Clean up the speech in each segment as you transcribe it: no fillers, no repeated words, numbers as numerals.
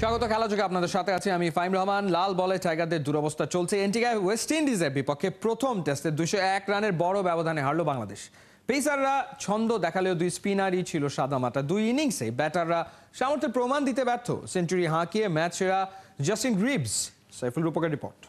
স্বাগত খেলাযোগে আপনাদের সাথে আছি আমি ফাহিম রহমান। লাল বলে টাইগারদের দুরবস্থা চলছে। এন্টিগায় ওয়েস্ট ইন্ডিজের বিপক্ষে প্রথম টেস্টে 201 রানের বড় ব্যবধানে হারল বাংলাদেশ। পেসাররা ছন্দ দেখালেও দুই স্পিনারই ছিল সাদামাটা। দুই ইনিংসে ব্যাটাররা সামর্থ্যের প্রমাণ দিতে ব্যর্থ। সেঞ্চুরি হাঁকিয়ে ম্যাচ সেরা জাস্টিন গ্রিভস। সাইফুল রূপকের রিপোর্ট।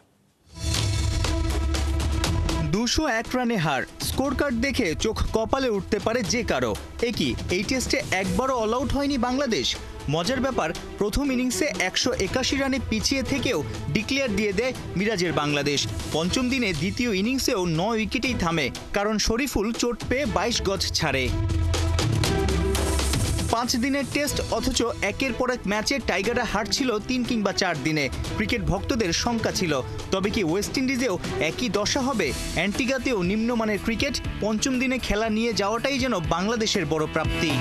201 রানে হার, স্কোর কার্ড দেখে চোখ কপালে উঠতে পারে যে কারো। একই এই টেস্টে একবারও অল আউট হয়নি বাংলাদেশ। মজার ব্যাপার, প্রথম ইনিংসে 181 রানে পিছিয়ে থেকেও ডিক্লেয়ার দিয়ে দেয় মিরাজের বাংলাদেশ। পঞ্চম দিনে দ্বিতীয় ইনিংসেও 9 উইকেটেই থামে, কারণ শরীফুল চোট পেয়ে 22 গজ ছাড়ে। 5 দিনের টেস্ট, অথচ একের পর এক ম্যাচে টাইগাররা হারছিল 3 কিংবা 4 দিনে। ক্রিকেট ভক্তদের শঙ্কা ছিল, তবে কি ওয়েস্ট ইন্ডিজেও একই দশা হবে? অ্যান্টিগাতেও নিম্নমানের ক্রিকেট। পঞ্চম দিনে খেলা নিয়ে যাওয়াটাই যেন বাংলাদেশের বড় প্রাপ্তি।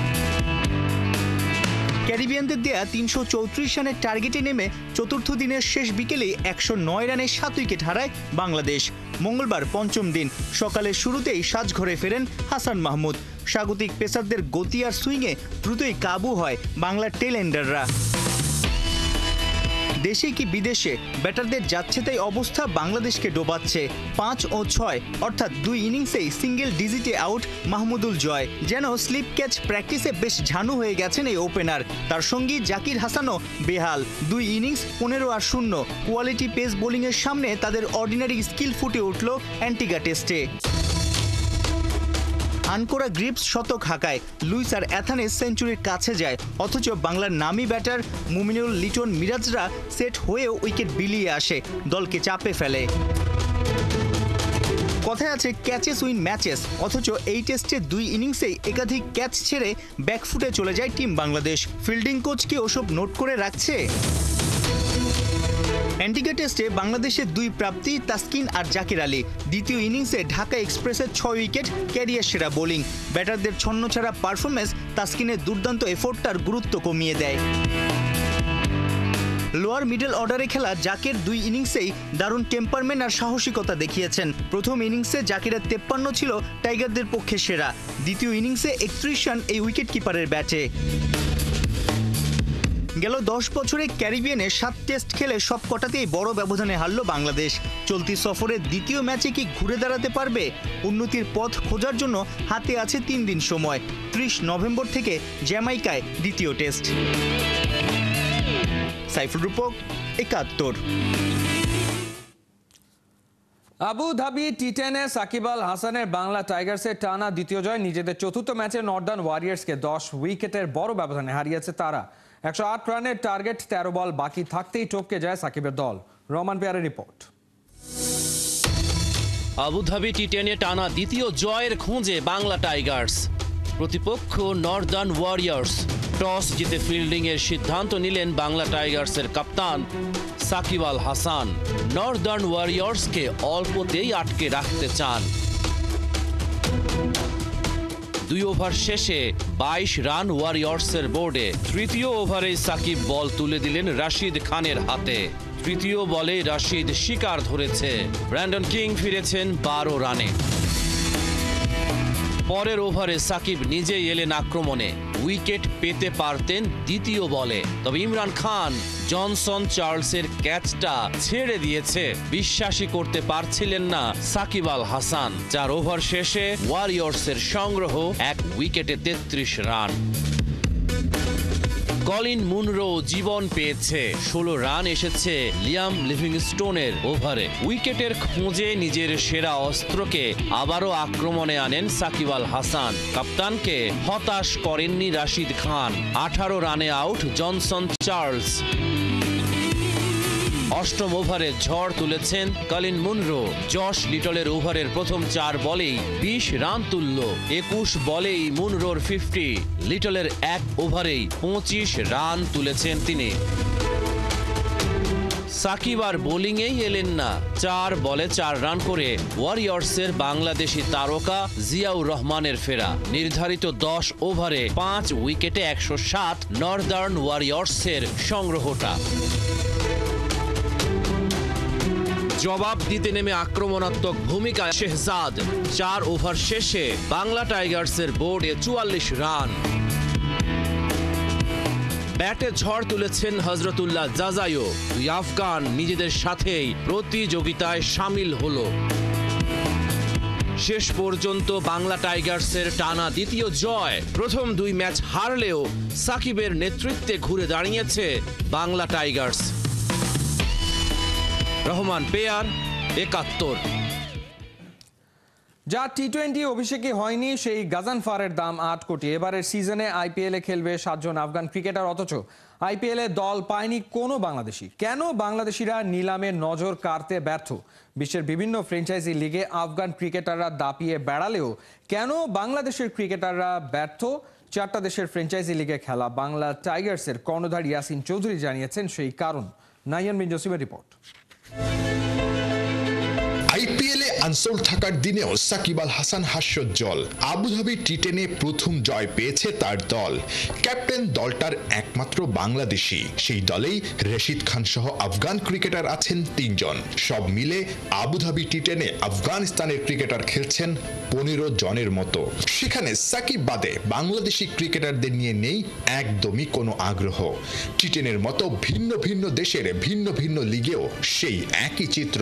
ক্যারিবিয়ানদের দেয়া 334 রানের টার্গেটে নেমে চতুর্থ দিনের শেষ বিকেলেই 109 রানে 7 উইকেট হারায় বাংলাদেশ। মঙ্গলবার পঞ্চম দিন সকালের শুরুতেই সাজঘরে ফেরেন হাসান মাহমুদ। স্বাগতিক পেসারদের গতি আর সুইংয়ে দ্রুতই কাবু হয় বাংলার টেলএন্ডাররা। দেশে কি বিদেশে ব্যাটারদের যাচ্ছে তাই অবস্থা বাংলাদেশকে ডোবাচ্ছে। 5 ও 6 অর্থাৎ 2 ইনিংসেই সিঙ্গেল ডিজিটে আউট মাহমুদুল জয়। যেন স্লিপ ক্যাচ প্র্যাকটিসে বেশ ঝানু হয়ে গেছেন এই ওপেনার। তার সঙ্গী জাকির হাসানও বেহাল। 2 ইনিংস 15 আর 0। কোয়ালিটি পেস বোলিংয়ের সামনে তাদের অর্ডিনারি স্কিল ফুটে উঠল অ্যান্টিগা টেস্টে। আনকোরা গ্রিভস শতক হাঁকায়, লুইস আর অ্যাথানেস সেঞ্চুরির কাছে যায়, অথচ বাংলার নামি ব্যাটার মুমিনুল, লিটন, মিরাজরা সেট হয়েও উইকেট বিলিয়ে আসে, দলকে চাপে ফেলে। কথায় আছে ক্যাচেস উইন ম্যাচেস, অথচ এই টেস্টে 2 ইনিংসেই একাধিক ক্যাচ ছেড়ে ব্যাকফুটে চলে যায় টিম বাংলাদেশ। ফিল্ডিং কোচ কি ওসব নোট করে রাখছে? অ্যান্টিগা টেস্টে বাংলাদেশের 2 প্রাপ্তি তাসকিন আর জাকির আলী। দ্বিতীয় ইনিংসে ঢাকা এক্সপ্রেসের 6 উইকেট, ক্যারিয়ার সেরা বোলিং। ব্যাটারদের ছন্নছাড়া পারফরমেন্স তাসকিনের দুর্দান্ত এফোর্টটার গুরুত্ব কমিয়ে দেয়। লোয়ার মিডল অর্ডারে খেলা জাকির 2 ইনিংসেই দারুণ টেম্পারমেন্ট আর সাহসিকতা দেখিয়েছেন। প্রথম ইনিংসে জাকিরের 53 ছিল টাইগারদের পক্ষে সেরা। দ্বিতীয় ইনিংসে 31 রান এই উইকেট কিপারের ব্যাটে। গেল 10 বছরে ক্যারিবিয়ানে 7 টেস্ট খেলে সব কটাতেই বড় ব্যবধানে হারল বাংলাদেশ। চলতি সফরের দ্বিতীয় ম্যাচে কি ঘুরে দাঁড়াতে পারবে? উন্নতির পথ খোঁজার জন্য হাতে আছে 3 দিন সময়। 30 নভেম্বর থেকে জ্যামাইকায় দ্বিতীয় টেস্ট। সাইফুল রূপক, 71। আবু ধাবি টি10-এ সাকিব আল হাসানের বাংলা টাইগার্সের টানা দ্বিতীয় জয়। নিজেদের চতুর্থ ম্যাচে নর্দার্ন ওয়ারিয়ার্সকে 10 উইকেটের বড় ব্যবধানে হারিয়েছে তারা। 108 রানের টার্গেট, 13 বল বাকি থাকতেই টপকে যায় সাকিবের দল। রহমান পেয়ারের রিপোর্ট। আবুধাবি টি10-এ টানা দ্বিতীয় জয়ের খোঁজে বাংলা টাইগার্স। প্রতিপক্ষ নর্দার্ন ওয়ারিয়ার্স। টস জিতে ফিল্ডিং এর সিদ্ধান্ত নিলেন বাংলা টাইগার্সের কাপ্তান সাকিব আল হাসান। নর্দার্ন ওয়ারিয়ার্সকে অল্পতেই আটকে রাখতে চান। 2 ওভার শেষে 22 রান ওয়ারিয়র্সের বোর্ডে। তৃতীয় ওভারে সাকিব বল তুলে দিলেন রাশিদ খানের হাতে। তৃতীয় বলে রাশিদ শিকার ধরেছে। ব্র্যান্ডন কিং ফিরেছেন 12 রানে। পরের ওভারে সাকিব নিজেই এলেন আক্রমণে। উইকেট পেতে পারতেন দ্বিতীয় বলে, তবে ইমরান খান জনসন চার্লসের ক্যাচটা ছেড়ে দিয়েছে। বিশ্বাসই করতে পারছিলেন না সাকিব আল হাসান। 4 ওভার শেষে ওয়ারিয়র্সের সংগ্রহ 1 উইকেটে 33 রান। কলিন মুনরো জীবন পেয়েছে। 16 রান এসেছে লিয়াম লিভিংস্টোনের ওভারে। উইকেটের খোঁজে নিজের সেরা অস্ত্রকে আবারও আক্রমণে আনেন সাকিব আল হাসান। কাপ্তানকে হতাশ করেননি রাশিদ খান। 18 রানে আউট জনসন চার্লস। অষ্টম ওভারে ঝড় তুলেছেন কলিন মুনরো। জশ লিটলের ওভারের প্রথম 4 বলেই 20 রান তুলল। 21 বলেই মুনরোর 50। লিটলের 1 ওভারেই 25 রান তুলেছেন তিনি। সাকিব আর বোলিংয়েই এলেন না। 4 বলে 4 রান করে ওয়ারিয়র্সের বাংলাদেশি তারকা জিয়াউর রহমানের ফেরা। নির্ধারিত 10 ওভারে 5 উইকেটে 107 নর্দার্ন ওয়ারিয়র্সের সংগ্রহটা। জবাব দিতে নেমে আক্রমণাত্মক ভূমিকা শেহজাদ। 4 ওভার শেষে বাংলা টাইগার্সের বোর্ডে 44 রান। ব্যাটে ঝড় তুলেছেন হজরতুল্লাহ জাজাইও। দুই আফগান নিজেদের সাথেই প্রতিযোগিতায় সামিল হলো। শেষ পর্যন্ত বাংলা টাইগার্সের টানা দ্বিতীয় জয়। প্রথম দুই ম্যাচ হারলেও সাকিবের নেতৃত্বে ঘুরে দাঁড়িয়েছে বাংলা টাইগার্স। রহমান পেয়ার, ৭১। যা টি-20 অভিষেকই হয়নি সেই গাজানফারের দাম ৮ কোটি। এবারের সিজনে আইপিএলে খেলবে ৭ জন আফগান ক্রিকেটার, অথচ আইপিএলে দল পায়নি কোনো বাংলাদেশি। কেন বাংলাদেশিরা নিলামে নজর কাড়তে ব্যর্থ? বিশ্বের বিভিন্ন ফ্র্যাঞ্চাইজি লিগে আফগান ক্রিকেটাররা দাপিয়ে বেড়ালেও কেন বাংলাদেশের ক্রিকেটাররা ব্যর্থ? 4টা দেশের ফ্র্যাঞ্চাইজি লিগে খেলা বাংলা টাইগার্সের কর্ণধার ইয়াসিন চৌধুরী জানিয়েছেন সেই কারণ। নাইয়ান বিন জসিমের রিপোর্ট। আইপিএলে আনসোল্ড থাকার দিনেও সাকিব আল হাসান হাস্যোজ্জ্বল। আবুধাবি টি10-এ প্রথম জয় পেয়েছে তার দল। ক্যাপ্টেন দলটার একমাত্র বাংলাদেশি। সেই দলেই রশিদ খান সহ আফগান ক্রিকেটার আছেন 3 জন। সব মিলে আবুধাবি টি10-এ আফগানিস্তানের ক্রিকেটার খেলছেন 15 জনের মতো। সেখানে সাকিব বাদে বাংলাদেশি ক্রিকেটারদের নিয়ে নেই একদমই কোনো আগ্রহ। টি10-এর মতো ভিন্ন ভিন্ন দেশের ভিন্ন ভিন্ন লিগেও সেই একই চিত্র।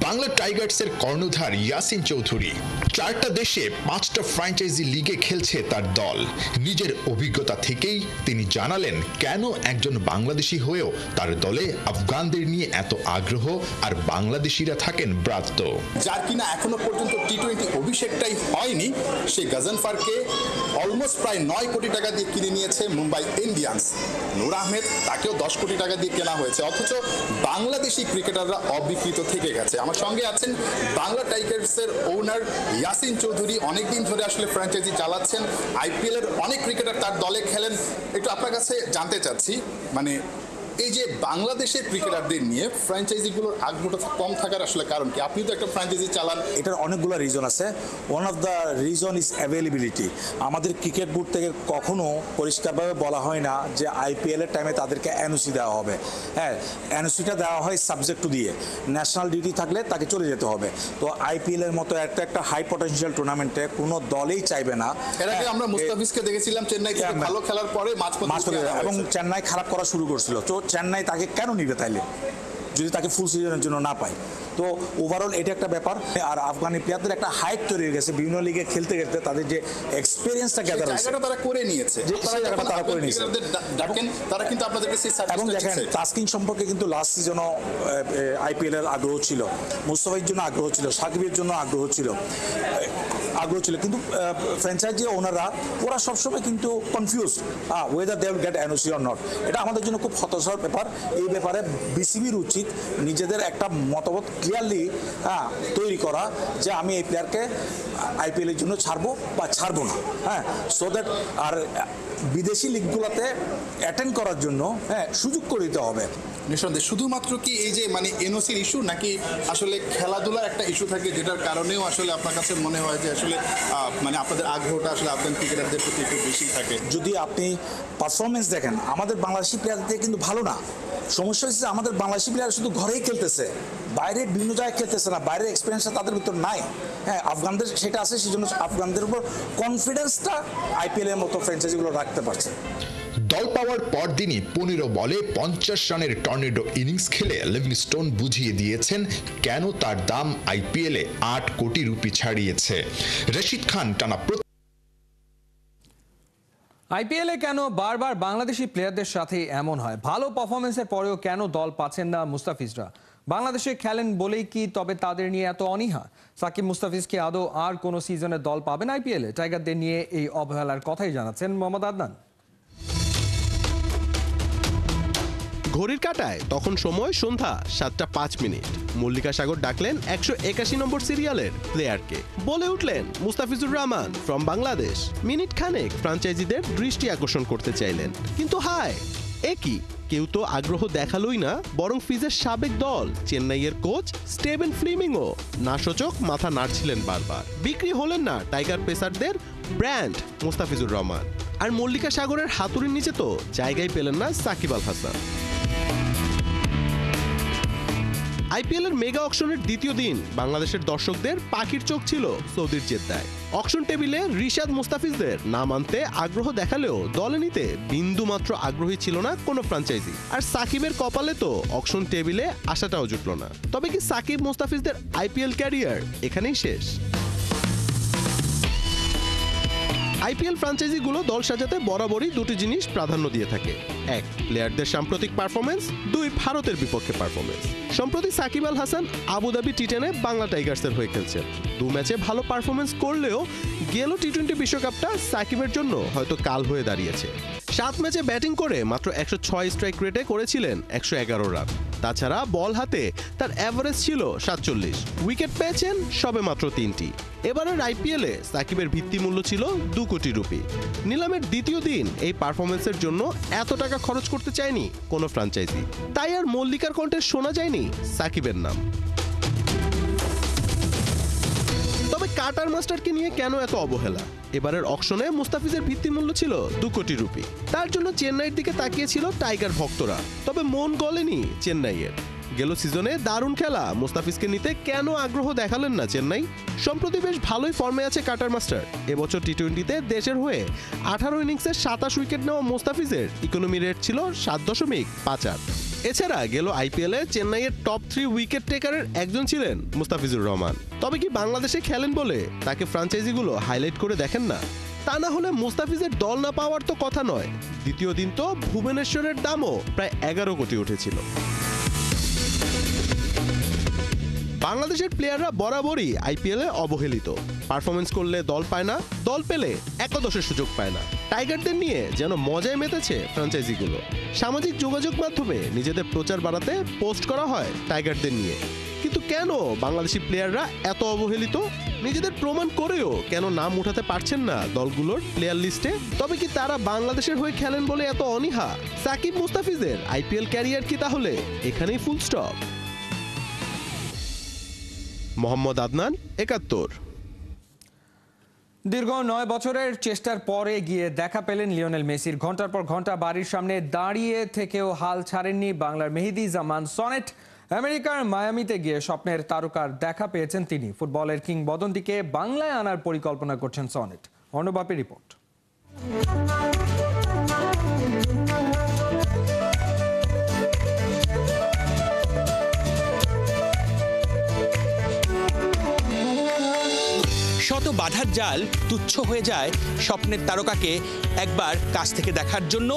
বাংলা টাইগার্সের কর্ণধার ইয়াসিন চৌধুরী। 4টা দেশে 5টা ফ্র্যাঞ্চাইজি লিগে খেলছে তার দল। নিজের অভিজ্ঞতা থেকেই তিনি জানালেন কেন একজন বাংলাদেশি হয়েও তার দলে আফগানদের নিয়ে এত আগ্রহ আর বাংলাদেশিরা থাকেন ব্রাত্য। যার কিনা এখনো পর্যন্ত টি-20 অভিষেকটাই হয়নি, সেই গাজানফারকে অলমোস্ট প্রায় 9 কোটি টাকা দিয়ে কিনে নিয়েছে মুম্বাই ইন্ডিয়ান্স। নূর আহমেদ, তাকেও 10 কোটি টাকা দিয়ে কেনা হয়েছে, অথচ বাংলাদেশি ক্রিকেটাররা অবিকৃত থেকে গেছে। আমার সঙ্গে আছেন বাংলা টাইগার্সের ওনার ইয়াসিন চৌধুরী। অনেকদিন ধরে আসলে ফ্র্যাঞ্চাইজি চালাচ্ছেন, আইপিএল এর অনেক ক্রিকেটার তার দলে খেলেন। একটু আপনার কাছে জানতে চাচ্ছি, মানে এই যে বাংলাদেশের ক্রিকেটারদের নিয়ে ফ্র্যাঞ্চাইজিগুলোর আগ্রহটা কম থাকার আসলে কারণ কি? আপনি তো একটা ফ্র্যাঞ্চাইজি চালান। এটার অনেকগুলো রিজন আছে। One of the reason is availability. আমাদের ক্রিকেট বোর্ড থেকে কখনো পরিষ্কারভাবে বলা হয় না যে আইপিএল এর টাইমে তাদেরকে এনওসি দেওয়া হবে। হ্যাঁ, এনওসিটা দেওয়া হয় সাবজেক্ট টু দিয়ে, ন্যাশনাল ডিউটি থাকলে তাকে চলে যেতে হবে। তো আইপিএল এর মতো একটা হাই পটেনশিয়াল টুর্নামেন্টে কোনো দলই চাইবে না। এর আগে আমরা মুস্তাফিজকে দেখেছিলাম চেন্নাই থেকে ভালো খেলার পরে মাঝপথে এবং চেন্নাই খারাপ করা শুরু করছিল। তো চেন্নাই তাকে কেন নিবে তাইলে, যদি তাকে ফুল সিজনের জন্য না পায়? তো ওভারঅল এটা একটা ব্যাপার। আর আফগানি প্লেয়ারদের একটা হাইপ তৈরি হয়ে গেছে বিভিন্ন লিগে খেলতে খেলতে, তাদের যে এক্সপেরিয়েন্সটা গ্যাদার হয়েছে তারা করে নিয়েছে, তারা করে নিয়েছে। তারা কিন্তু আপনাদেরকে সেই সার্ভিসটা এবং দেখেন তাসকিন সম্পর্কে কিন্তু লাস্ট সিজনও আইপিএল এর আগ্রহ ছিল, মুস্তাফিজের জন্য আগ্রহ ছিল, সাকিবের জন্য আগ্রহ ছিল, কিন্তু ফ্র্যাঞ্চাইজি ওনাররা ওরা সবসময় কিন্তু confuse whether they will get NOC or not. এটা আমাদের জন্য খুব হতাশার ব্যাপার। এই ব্যাপারে বিসিবির উচিত নিজেদের একটা মতামত ক্লিয়ারলি তৈরি করা যে আমি এই প্লেয়ারকে আইপিএল এর জন্য ছাড়বো বা ছাড়বো না। হ্যাঁ, সো দ্যাট আর বিদেশি লিগগুলোতে অ্যাটেন্ড করার জন্য সুযোগ করে দিতে হবে। নিঃসন্দেহে শুধুমাত্র কি এই যে মানে এনওসির ইস্যু, নাকি আসলে খেলাধুলার একটা ইস্যু থাকে যেটার কারণেও আসলে আপনার কাছে মনে হয় যে আসলে মানে আপনাদের আগ্রহটা আসলে আফগান ক্রিকেটারদের প্রতি একটু বেশি থাকে? যদি আপনি পারফরমেন্স দেখেন, আমাদের বাংলাদেশি প্লেয়ারদের কিন্তু ভালো না। সমস্যা হচ্ছে আমাদের বাংলাদেশি প্লেয়ার শুধু ঘরেই খেলতেছে, বাইরে বিভিন্ন জায়গায় খেলতেছে না, বাইরের এক্সপিরিয়েন্সটা তাদের ভিতর নাই। হ্যাঁ, আফগানদের সেটা আছে, সেই জন্য আফগানদের উপর কনফিডেন্সটা আইপিএল এর মতো ফ্র্যাঞ্চাইজিগুলো রাখতে পারছে। দল পাওয়ার পর দিনই 15 বলে 50 রানের টর্নেডো ইনিংস খেলে লিভিংস্টোন বুঝিয়ে দিয়েছেন কেন তার দাম আইপিএলে 8 কোটি রুপি ছাড়িয়েছে। রশিদ খান টানা আইপিএলে কেন বারবার বাংলাদেশি প্লেয়ারদের সাথে এমন হয়? ভালো পারফরমেন্সের পরেও কেন দল পাচ্ছেন না মুস্তাফিজরা? বাংলাদেশে খেলেন বলেই কি তবে তাদের নিয়ে এত অনীহা? সাকিব মুস্তাফিজ কি আদৌ আর কোনো সিজনে দল পাবেন আইপিএলে? টাইগারদের নিয়ে এই অবহেলার কথাই জানাচ্ছেন মোহাম্মদ আদনান। ঘড়ির কাঁটায় তখন সময় সন্ধ্যা 7:05। মল্লিকা সাগর ডাকলেন 181 নম্বর সিরিয়ালের প্লেয়ারকে, বলে উঠলেন মুস্তাফিজুর রহমান ফ্রম বাংলাদেশ। মিনিট খানেক ফ্র্যাঞ্চাইজিদের দৃষ্টি আকর্ষণ করতে চাইলেন, কিন্তু হায় একই কেউ তো আগ্রহ দেখালোই না, বরং ফিজের সাবেক দল চেন্নাইয়ের কোচ স্টেভেন ফ্লেমিংও নাসূচক মাথা নাড়ছিলেন বারবার। বিক্রি হলেন না টাইগার পেসারদের ব্র্যান্ড মুস্তাফিজুর রহমান। আর মল্লিকা সাগরের হাতুড়ির নিচে তো জায়গায় পেলেন না সাকিব আল হাসান। আইপিএল এর মেগা অকশনের দ্বিতীয় দিন বাংলাদেশের দর্শকদের পাখির চোখ ছিল সৌদির জেদ্দায়। অকশন টেবিলে রিশাদ মুস্তাফিজদের নাম আনতে আগ্রহ দেখালেও দলে নিতে বিন্দু মাত্র আগ্রহী ছিল না কোনো ফ্র্যাঞ্চাইজি। আর সাকিবের কপালে তো অকশন টেবিলে আসাটাও জুটল না। তবে কি সাকিব মুস্তাফিজদের আইপিএল ক্যারিয়ার এখানেই শেষ? আইপিএল ফ্র্যাঞ্চাইজিগুলো দল সাজাতে বরাবরই দুটি জিনিস প্রাধান্য দিয়ে থাকে। এক, প্লেয়ারদের সাম্প্রতিক পারফরমেন্স। দুই, ভারতের বিপক্ষে পারফরমেন্স। সম্প্রতি সাকিব আল হাসান আবুধাবি টি10-এ বাংলা টাইগার্সের হয়ে খেলছেন। 2 ম্যাচে ভালো পারফরমেন্স করলেও গেল টি20 বিশ্বকাপটা সাকিবের জন্য হয়তো কাল হয়ে দাঁড়িয়েছে। 7 ম্যাচে ব্যাটিং করে মাত্র 106 স্ট্রাইক রেটে করেছিলেন 111 রান। তাছাড়া বল হাতে তার অ্যাভারেজ ছিল 47, উইকেট পেয়েছেন সবে মাত্র 3টি। এবারের আইপিএলে সাকিবের ভিত্তিমূল্য ছিল 2 কোটি রুপি। নিলামের দ্বিতীয় দিন এই পারফরমেন্সের জন্য এত টাকা খরচ করতে চায়নি কোনো ফ্র্যাঞ্চাইজি, তাই আর মল্লিকার কণ্ঠে শোনা যায়নি সাকিবের নাম। তবে কাটার মাস্টারকে নিয়ে কেন এত অবহেলা? এবারের অকশনে মুস্তাফিজের ভিত্তিমূল্য ছিল 2 কোটি রুপি। তার জন্য চেন্নাইয়ের দিকে তাকিয়েছিল টাইগার ভক্তরা, তবে মন গলেনি চেন্নাইয়ের। গেল সিজনে দারুণ খেলা মুস্তাফিজকে নিতে কেন আগ্রহ দেখালেন না চেন্নাই? সম্প্রতি বেশ ভালোই ফর্মে আছে কাটার মাস্টার। এবছর টি20তে দেশের হয়ে 18 ইনিংসে 27 উইকেট নেওয়া মুস্তাফিজের ইকোনমি রেট ছিল 7.58। এছাড়া গেল আইপিএলে চেন্নাইয়ের টপ 3 উইকেট টেকারের একজন ছিলেন মুস্তাফিজুর রহমান। তবে কি বাংলাদেশে খেলেন বলে তাকে ফ্র্যাঞ্চাইজিগুলো হাইলাইট করে দেখেন না? তা না হলে মুস্তাফিজের দল না পাওয়ার তো কথা নয়। দ্বিতীয় দিন তো ভুবনেশ্বরের দামও প্রায় 11 কোটি উঠেছিল। বাংলাদেশের প্লেয়াররা বরাবরই আইপিএলে অবহেলিত। পারফরমেন্স করলে দল পায় না, দল পেলে একাদশের সুযোগ পায় না। টাইগারদের নিয়ে যেন মজায় মেতেছে ফ্র্যাঞ্চাইজিগুলো। সামাজিক যোগাযোগ মাধ্যমে নিজেদের প্রচার বাড়াতে পোস্ট করা হয় টাইগারদের নিয়ে। কিন্তু কেন বাংলাদেশি প্লেয়াররা এত অবহেলিত? নিজেদের প্রমাণ করেও কেন নাম উঠাতে পারছেন না দলগুলোর প্লেয়ার লিস্টে? তবে কি তারা বাংলাদেশের হয়ে খেলেন বলে এত অনীহা? সাকিব মুস্তাফিজের আইপিএল ক্যারিয়ার কি তাহলে এখানেই ফুল স্টপ? মোহাম্মদ আদনান, 71। দীর্ঘ 9 বছরের চেষ্টার পরে গিয়ে দেখা পেলেন লিওনেল মেসির। ঘন্টার পর ঘন্টা বাড়ির সামনে দাঁড়িয়ে থেকেও হাল ছাড়েননি বাংলার মেহেদী জামান সনেট। আমেরিকার মায়ামিতে গিয়ে স্বপ্নের তারকার দেখা পেয়েছেন তিনি। ফুটবলের কিংবদন্তিকে বাংলায় আনার পরিকল্পনা করছেন সনেট। অর্ণবাপের রিপোর্ট। শত বাধার জাল তুচ্ছ হয়ে যায় স্বপ্নের তারকাকে একবার কাছ থেকে দেখার জন্য,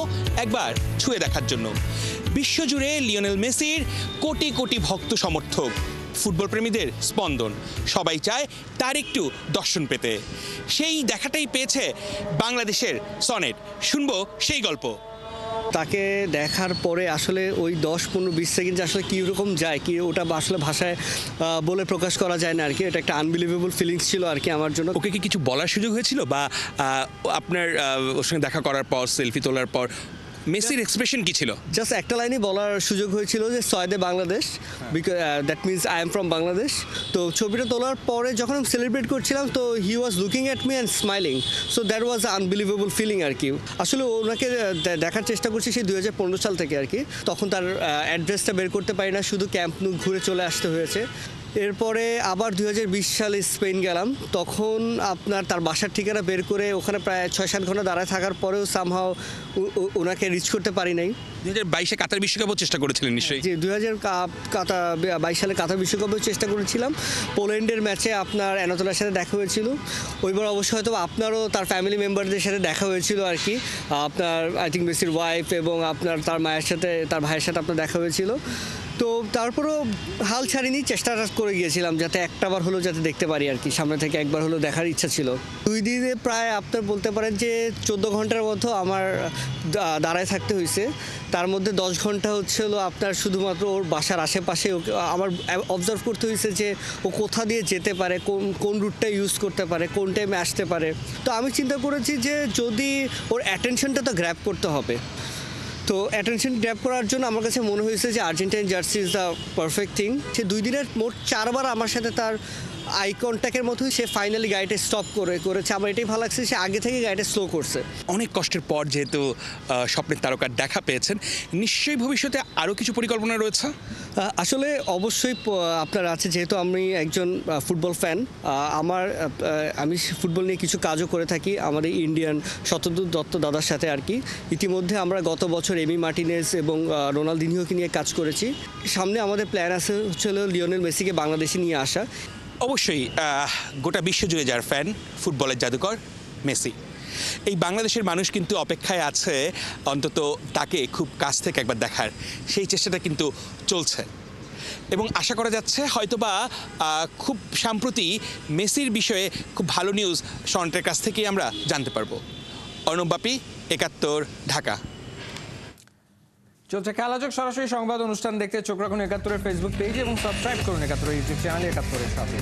একবার ছুঁয়ে দেখার জন্য। বিশ্বজুড়ে লিওনেল মেসির কোটি কোটি ভক্ত সমর্থক, ফুটবল প্রেমীদের স্পন্দন। সবাই চায় তার একটু দর্শন পেতে। সেই দেখাটাই পেয়েছে বাংলাদেশের সনেট। শুনবো সেই গল্প। তাকে দেখার পরে আসলে ওই 10-15-20 সেকেন্ড আসলে কীরকম যায়, কি ওটা আসলে ভাষায় বলে প্রকাশ করা যায় না আর কি। এটা একটা আনবিলিভেবল ফিলিংস ছিল আর কি আমার জন্য। ওকে কি কিছু বলার সুযোগ হয়েছিল, বা আপনার ওর সঙ্গে দেখা করার পর, সেলফি তোলার পর মেসির এক্সপ্রেশন কি ছিল? জাস্ট একটা লাইনই বলার সুযোগ হয়েছিল যে সয়েদে Bangladesh, that means I am from Bangladesh. তো ছবিটা তোলার পরে যখন আমি সেলিব্রেট করছিলাম, তো he was looking at me and smiling. So that was unbelievable feeling আর কি। আসলে ওনাকে দেখার চেষ্টা করছি সেই 2015 সাল থেকে আর কি। তখন তার অ্যাড্রেসটা বের করতে পারি না, শুধু ক্যাম্প নু ঘুরে চলে আসতে হয়েছে। এরপরে আবার 2020 সালে স্পেন গেলাম। তখন আপনার তার বাসার ঠিকানা বের করে ওখানে প্রায় 6-7 ঘন্টা দাঁড়ায় থাকার পরেও সামহাও ওনাকে রিচ করতে পারি নাই। 2022-এ কাতার বিশ্বকাপও চেষ্টা করেছিলেন নিশ্চয়ই? জি, 2022 সালে কাতার বিশ্বকাপেও চেষ্টা করেছিলাম। পোল্যান্ডের ম্যাচে আপনার অ্যানাতোলার সাথে দেখা হয়েছিল। ওইবার অবশ্যই হয়তো আপনারও তার ফ্যামিলি মেম্বারদের সাথে দেখা হয়েছিল আর কি। আপনার আই থিঙ্ক মেসির ওয়াইফ এবং আপনার তার মায়ের সাথে, তার ভাইয়ের সাথে আপনার দেখা হয়েছিল। তো তারপরেও হাল ছাড়িনি, চেষ্টা করে গিয়েছিলাম যাতে একটাবার হলেও যাতে দেখতে পারি আর কি। সামনে থেকে একবার হলেও দেখার ইচ্ছা ছিল। 2 দিনে প্রায় আপনার বলতে পারেন যে 14 ঘন্টার মতো আমার দাঁড়ায় থাকতে হয়েছে। তার মধ্যে 10 ঘন্টা হচ্ছে হলো আপনার শুধুমাত্র ওর বাসার আশেপাশে আমার অবজার্ভ করতে হয়েছে যে ও কোথা দিয়ে যেতে পারে, কোন রুটটা ইউজ করতে পারে, কোন টাইমে আসতে পারে। তো আমি চিন্তা করেছি যে যদি ওর অ্যাটেনশনটা তো গ্র্যাব করতে হবে। তো অ্যাটেনশন গ্র্যাব করার জন্য আমার কাছে মনে হয়েছে যে Argentine jersey is the perfect thing. সে 2 দিনের মোট 4 বার আমার সাথে তার আই কন্ট্যাক্টের মতোই সে ফাইনালি গাড়িটা স্টপ করেছে। আমার এটাই ভালো লাগছে, সে আগে থেকে গাড়িটা স্লো করছে। অনেক কষ্টের পর যেহেতু স্বপ্নের তারকার দেখা পেয়েছেন, নিশ্চয়ই ভবিষ্যতে আরও কিছু পরিকল্পনা রয়েছে। আসলে অবশ্যই আপনার আছে, যেহেতু আমি একজন ফুটবল ফ্যান, আমি ফুটবল নিয়ে কিছু কাজও করে থাকি আমাদের ইন্ডিয়ান শতদূত দত্ত দাদার সাথে আর কি। ইতিমধ্যে আমরা গত বছর এমি মার্টিনেজ এবং রোনালদিনিওকে নিয়ে কাজ করেছি। সামনে আমাদের প্ল্যান আছে হচ্ছে লিওনেল মেসিকে বাংলাদেশে নিয়ে আসা। অবশ্যই গোটা বিশ্বজুড়ে যার ফ্যান, ফুটবলের জাদুকর মেসি, এই বাংলাদেশের মানুষ কিন্তু অপেক্ষায় আছে অন্তত তাকে খুব কাছ থেকে একবার দেখার। সেই চেষ্টাটা কিন্তু চলছে এবং আশা করা যাচ্ছে হয়তোবা খুব সম্প্রতি মেসির বিষয়ে খুব ভালো নিউজ সন্টের কাছ থেকেই আমরা জানতে পারবো। অর্ণব বাপি, ৭১, ঢাকা। চলছে খেলাযোগ সরাসরি সংবাদ অনুষ্ঠান দেখতে চোখ রাখুন ৭১-এর ফেসবুক পেজ এবং সাবস্ক্রাইব করুন ৭১ ইউটিউব চ্যানেল ৭১-এর সাথে।